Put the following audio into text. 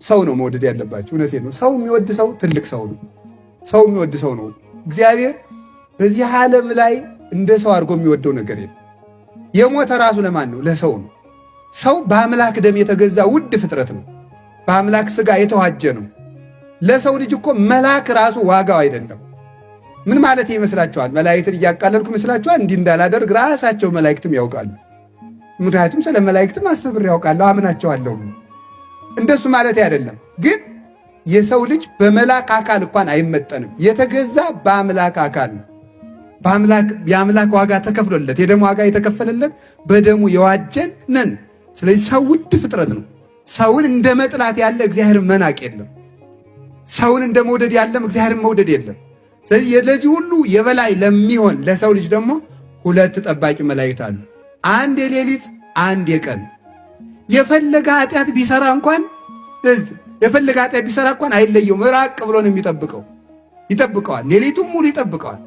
ሰው ነው መውደድ ያለባችሁ። እውነቴን ነው። ሰው የሚወድ ሰው ትልቅ ሰው ነው። ሰው የሚወድ ሰው ነው። እግዚአብሔር በዚህ ዓለም ላይ እንደ ሰው አድርጎ የሚወደው ነገር የለም። የሞተ ራሱ ለማን ነው? ለሰው ነው። ሰው በአምላክ ደም የተገዛ ውድ ፍጥረት ነው። በአምላክ ሥጋ የተዋጀ ነው። ለሰው ልጅ እኮ መልአክ ራሱ ዋጋው አይደለም። ምን ማለት ይመስላችኋል? መላእክትን እያቃለልኩ ይመስላችኋል? እንዲህ እንዳላደርግ ራሳቸው መላእክትም ያውቃሉ። ምክንያቱም ስለ መላእክትም አስተምሬ ያውቃለሁ፣ አምናቸዋለሁ። እንደሱ ማለት አይደለም። ግን የሰው ልጅ በመልአክ አካል እንኳን አይመጠንም። የተገዛ በአምላክ አካል ነው። የአምላክ ዋጋ ተከፍሎለት፣ የደም ዋጋ የተከፈለለት በደሙ የዋጀን ነን። ስለዚህ ሰው ውድ ፍጥረት ነው። ሰውን እንደ መጥላት ያለ እግዚአብሔርን መናቅ የለም። ሰውን እንደ መውደድ ያለም እግዚአብሔርን መውደድ የለም። ስለዚህ ለዚህ ሁሉ የበላይ ለሚሆን ለሰው ልጅ ደግሞ ሁለት ጠባቂ መላእክት አሉ። አንድ የሌሊት አንድ የቀን። የፈለገ ኃጢአት ቢሰራ እንኳን አይለየውም። ራቅ ብሎ ነው የሚጠብቀው። ይጠብቀዋል። ሌሊቱን ሙሉ ይጠብቀዋል።